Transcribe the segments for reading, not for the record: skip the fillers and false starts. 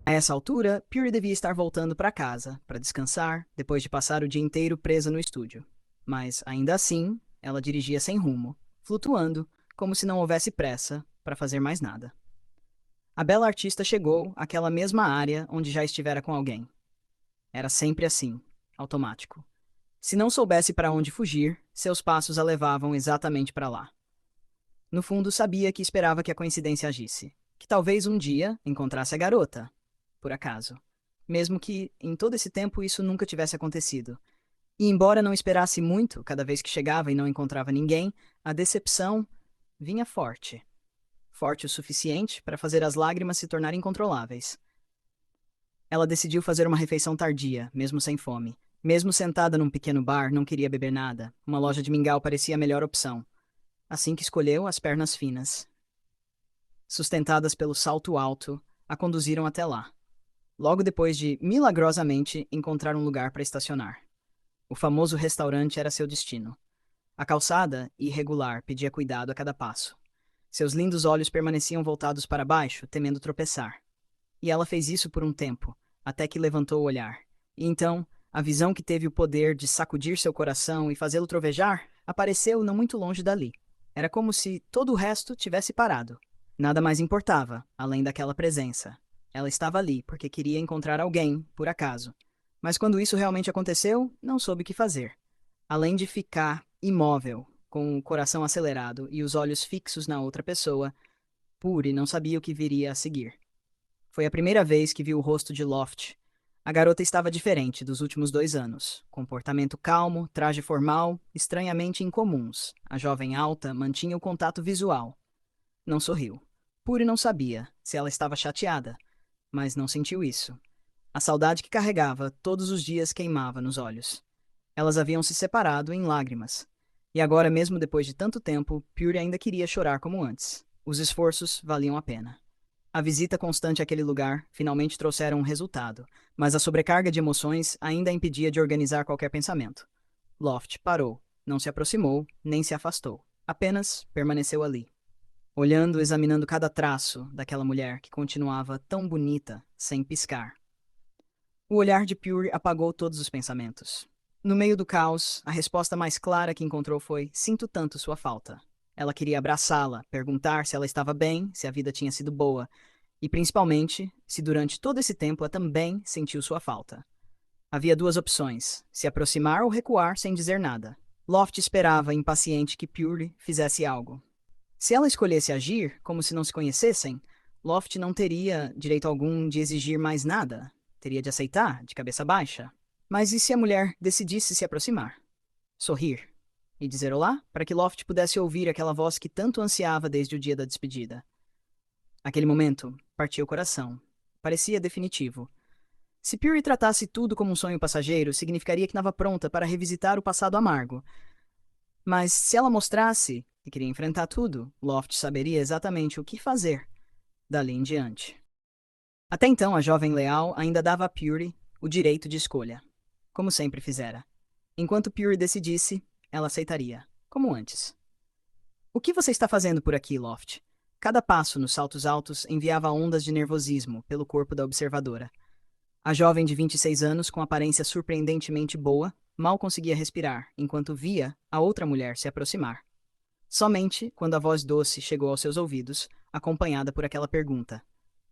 A essa altura, Puri devia estar voltando para casa, para descansar, depois de passar o dia inteiro presa no estúdio. Mas, ainda assim, ela dirigia sem rumo, flutuando, como se não houvesse pressa para fazer mais nada. A bela artista chegou àquela mesma área onde já estivera com alguém. Era sempre assim, automático. Se não soubesse para onde fugir, seus passos a levavam exatamente para lá. No fundo, sabia que esperava que a coincidência agisse, que talvez um dia encontrasse a garota, por acaso. Mesmo que, em todo esse tempo, isso nunca tivesse acontecido. E embora não esperasse muito, cada vez que chegava e não encontrava ninguém, a decepção vinha forte. Forte o suficiente para fazer as lágrimas se tornarem incontroláveis. Ela decidiu fazer uma refeição tardia, mesmo sem fome. Mesmo sentada num pequeno bar, não queria beber nada. Uma loja de mingau parecia a melhor opção. Assim que escolheu as pernas finas, sustentadas pelo salto alto, a conduziram até lá. Logo depois de, milagrosamente, encontrar um lugar para estacionar. O famoso restaurante era seu destino. A calçada, irregular, pedia cuidado a cada passo. Seus lindos olhos permaneciam voltados para baixo, temendo tropeçar. E ela fez isso por um tempo, até que levantou o olhar. E então, a visão que teve o poder de sacudir seu coração e fazê-lo trovejar apareceu não muito longe dali. Era como se todo o resto tivesse parado. Nada mais importava, além daquela presença. Ela estava ali porque queria encontrar alguém, por acaso. Mas quando isso realmente aconteceu, não soube o que fazer. Além de ficar imóvel, com o coração acelerado e os olhos fixos na outra pessoa, Puri não sabia o que viria a seguir. Foi a primeira vez que viu o rosto de Loft. A garota estava diferente dos últimos 2 anos. Comportamento calmo, traje formal, estranhamente incomuns. A jovem alta mantinha o contato visual. Não sorriu. Puri não sabia se ela estava chateada, mas não sentiu isso. A saudade que carregava todos os dias queimava nos olhos. Elas haviam se separado em lágrimas. E agora, mesmo depois de tanto tempo, Puri ainda queria chorar como antes. Os esforços valiam a pena. A visita constante àquele lugar finalmente trouxeram um resultado, mas a sobrecarga de emoções ainda a impedia de organizar qualquer pensamento. Loft parou, não se aproximou, nem se afastou. Apenas permaneceu ali, olhando, examinando cada traço daquela mulher que continuava tão bonita, sem piscar. O olhar de Pure apagou todos os pensamentos. No meio do caos, a resposta mais clara que encontrou foi: sinto tanto sua falta. Ela queria abraçá-la, perguntar se ela estava bem, se a vida tinha sido boa, e principalmente, se durante todo esse tempo ela também sentiu sua falta. Havia duas opções: se aproximar ou recuar sem dizer nada. Loft esperava, impaciente, que Pure fizesse algo. Se ela escolhesse agir, como se não se conhecessem, Loft não teria direito algum de exigir mais nada. Teria de aceitar, de cabeça baixa. Mas e se a mulher decidisse se aproximar? Sorrir e dizer olá, para que Loft pudesse ouvir aquela voz que tanto ansiava desde o dia da despedida. Aquele momento partia o coração. Parecia definitivo. Se Puri tratasse tudo como um sonho passageiro, significaria que estava pronta para revisitar o passado amargo. Mas se ela mostrasse que queria enfrentar tudo, Loft saberia exatamente o que fazer dali em diante. Até então, a jovem leal ainda dava a Puri o direito de escolha, como sempre fizera. Enquanto Puri decidisse, ela aceitaria, como antes. O que você está fazendo por aqui, Loft? Cada passo nos saltos altos enviava ondas de nervosismo pelo corpo da observadora. A jovem de 26 anos, com aparência surpreendentemente boa, mal conseguia respirar enquanto via a outra mulher se aproximar. Somente quando a voz doce chegou aos seus ouvidos, acompanhada por aquela pergunta.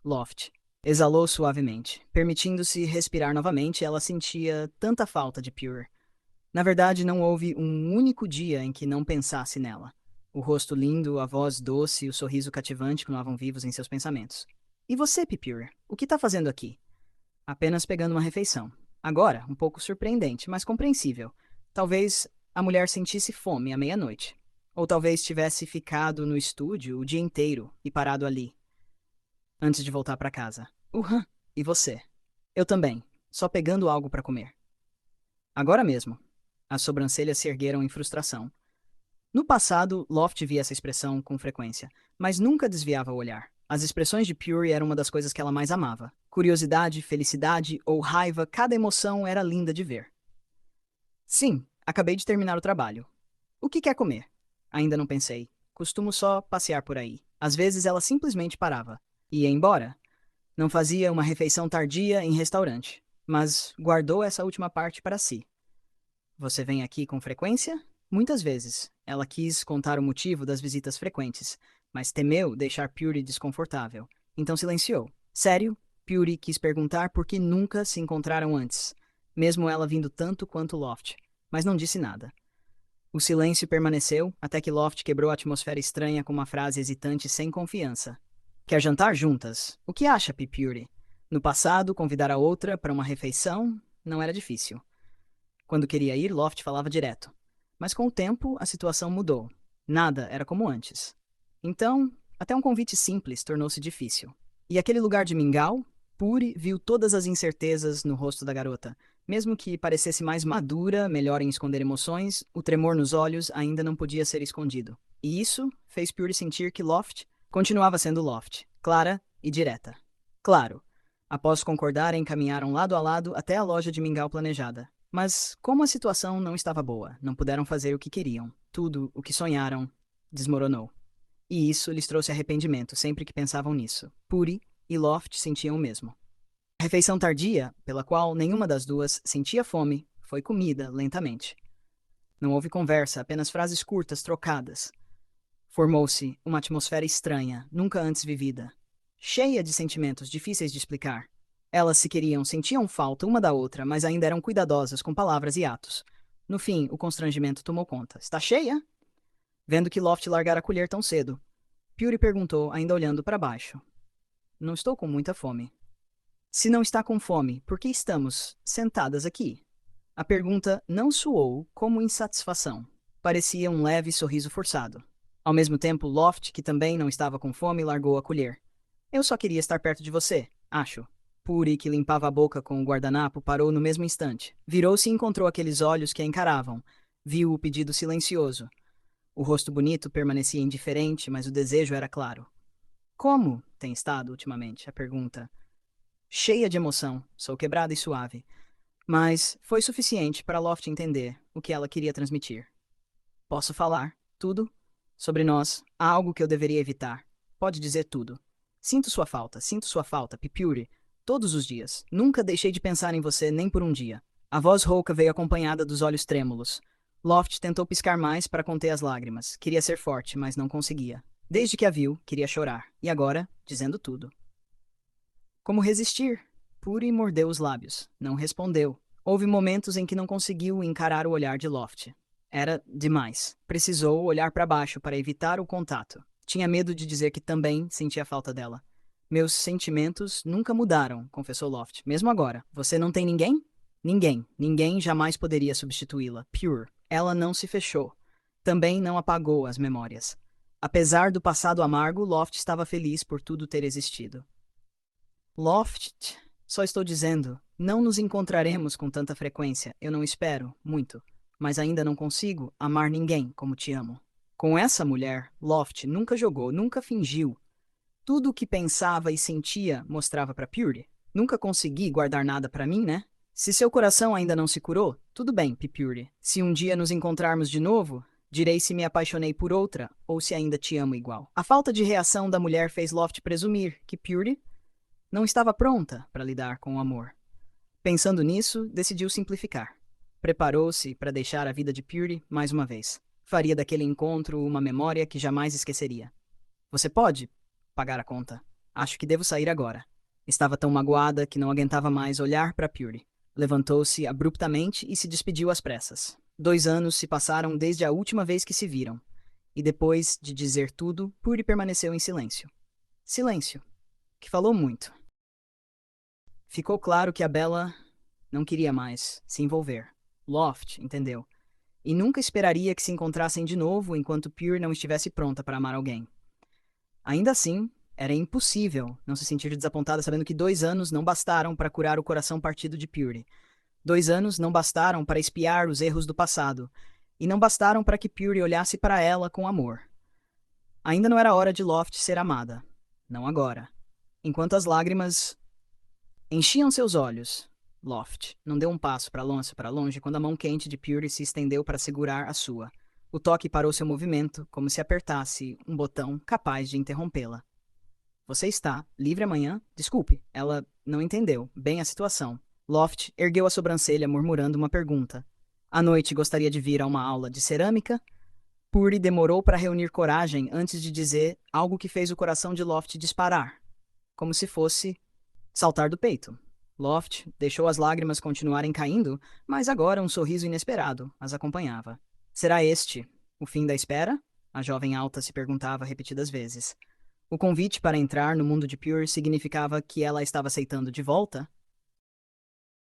Loft exalou suavemente. Permitindo-se respirar novamente, ela sentia tanta falta de Pure. Na verdade, não houve um único dia em que não pensasse nela. O rosto lindo, a voz doce e o sorriso cativante continuavam vivos em seus pensamentos. E você, Pure? O que está fazendo aqui? Apenas pegando uma refeição. Agora, um pouco surpreendente, mas compreensível. Talvez a mulher sentisse fome à meia-noite. Ou talvez tivesse ficado no estúdio o dia inteiro e parado ali, antes de voltar para casa. E você? Eu também, só pegando algo para comer. Agora mesmo. As sobrancelhas se ergueram em frustração. No passado, Loft via essa expressão com frequência, mas nunca desviava o olhar. As expressões de Puri eram uma das coisas que ela mais amava. Curiosidade, felicidade ou raiva, cada emoção era linda de ver. Sim, acabei de terminar o trabalho. O que quer comer? Ainda não pensei. Costumo só passear por aí. Às vezes ela simplesmente parava. Ia embora. Não fazia uma refeição tardia em restaurante, mas guardou essa última parte para si. Você vem aqui com frequência? Muitas vezes. Ela quis contar o motivo das visitas frequentes, mas temeu deixar Puri desconfortável. Então silenciou. Sério? Puri quis perguntar por que nunca se encontraram antes, mesmo ela vindo tanto quanto Loft, mas não disse nada. O silêncio permaneceu até que Loft quebrou a atmosfera estranha com uma frase hesitante sem confiança. Quer jantar juntas? O que acha, Pipuri? No passado, convidar a outra para uma refeição não era difícil. Quando queria ir, Loft falava direto. Mas com o tempo, a situação mudou. Nada era como antes. Então, até um convite simples tornou-se difícil. E aquele lugar de mingau? Puri viu todas as incertezas no rosto da garota. Mesmo que parecesse mais madura, melhor em esconder emoções, o tremor nos olhos ainda não podia ser escondido. E isso fez Puri sentir que Loft continuava sendo Loft, clara e direta. Claro, após concordarem, caminharam lado a lado até a loja de mingau planejada. Mas, como a situação não estava boa, não puderam fazer o que queriam. Tudo o que sonharam desmoronou. E isso lhes trouxe arrependimento sempre que pensavam nisso. Puri e Loft sentiam o mesmo. A refeição tardia, pela qual nenhuma das duas sentia fome, foi comida lentamente. Não houve conversa, apenas frases curtas trocadas. Formou-se uma atmosfera estranha, nunca antes vivida, cheia de sentimentos difíceis de explicar. Elas se queriam, sentiam falta uma da outra, mas ainda eram cuidadosas com palavras e atos. No fim, o constrangimento tomou conta. Está cheia? Vendo que Loft largara a colher tão cedo, Puri perguntou, ainda olhando para baixo. Não estou com muita fome. Se não está com fome, por que estamos sentadas aqui? A pergunta não soou como insatisfação. Parecia um leve sorriso forçado. Ao mesmo tempo, Loft, que também não estava com fome, largou a colher. Eu só queria estar perto de você, acho. Puri, que limpava a boca com o guardanapo, parou no mesmo instante. Virou-se e encontrou aqueles olhos que a encaravam. Viu o pedido silencioso. O rosto bonito permanecia indiferente, mas o desejo era claro. Como tem estado ultimamente? A pergunta. Cheia de emoção, sou quebrada e suave. Mas foi suficiente para Loft entender o que ela queria transmitir. Posso falar tudo? Sobre nós, há algo que eu deveria evitar. Pode dizer tudo. Sinto sua falta, Pipuri. Todos os dias. Nunca deixei de pensar em você nem por um dia. A voz rouca veio acompanhada dos olhos trêmulos. Loft tentou piscar mais para conter as lágrimas. Queria ser forte, mas não conseguia. Desde que a viu, queria chorar. E agora, dizendo tudo. Como resistir? Puri mordeu os lábios. Não respondeu. Houve momentos em que não conseguiu encarar o olhar de Loft. Era demais. Precisou olhar para baixo para evitar o contato. Tinha medo de dizer que também sentia falta dela. Meus sentimentos nunca mudaram, confessou Loft. Mesmo agora. Você não tem ninguém? Ninguém. Ninguém jamais poderia substituí-la. Pure. Ela não se fechou. Também não apagou as memórias. Apesar do passado amargo, Loft estava feliz por tudo ter existido. Loft, só estou dizendo, não nos encontraremos com tanta frequência. Eu não espero, muito. Mas ainda não consigo amar ninguém como te amo. Com essa mulher, Loft nunca jogou, nunca fingiu. Tudo o que pensava e sentia mostrava para Puri. Nunca consegui guardar nada para mim, né? Se seu coração ainda não se curou, tudo bem, Pipuri. Se um dia nos encontrarmos de novo, direi se me apaixonei por outra ou se ainda te amo igual. A falta de reação da mulher fez Loft presumir que Puri não estava pronta para lidar com o amor. Pensando nisso, decidiu simplificar. Preparou-se para deixar a vida de Puri mais uma vez. Faria daquele encontro uma memória que jamais esqueceria. Você pode pagar a conta. Acho que devo sair agora. Estava tão magoada que não aguentava mais olhar para Puri. Levantou-se abruptamente e se despediu às pressas. 2 anos se passaram desde a última vez que se viram. E depois de dizer tudo, Puri permaneceu em silêncio. Silêncio, que falou muito. Ficou claro que a Bella não queria mais se envolver. Loft, entendeu? E nunca esperaria que se encontrassem de novo enquanto Pure não estivesse pronta para amar alguém. Ainda assim, era impossível não se sentir desapontada sabendo que 2 anos não bastaram para curar o coração partido de Pure. 2 anos não bastaram para espiar os erros do passado. E não bastaram para que Pure olhasse para ela com amor. Ainda não era hora de Loft ser amada. Não agora. Enquanto as lágrimas enchiam seus olhos, Loft não deu um passo para longe quando a mão quente de Puri se estendeu para segurar a sua. O toque parou seu movimento, como se apertasse um botão capaz de interrompê-la. Você está livre amanhã? Desculpe, ela não entendeu bem a situação. Loft ergueu a sobrancelha, murmurando uma pergunta. À noite gostaria de vir a uma aula de cerâmica? Puri demorou para reunir coragem antes de dizer algo que fez o coração de Loft disparar, como se fosse saltar do peito. Loft deixou as lágrimas continuarem caindo, mas agora um sorriso inesperado as acompanhava. Será este o fim da espera? A jovem alta se perguntava repetidas vezes. O convite para entrar no mundo de Pure significava que ela estava aceitando de volta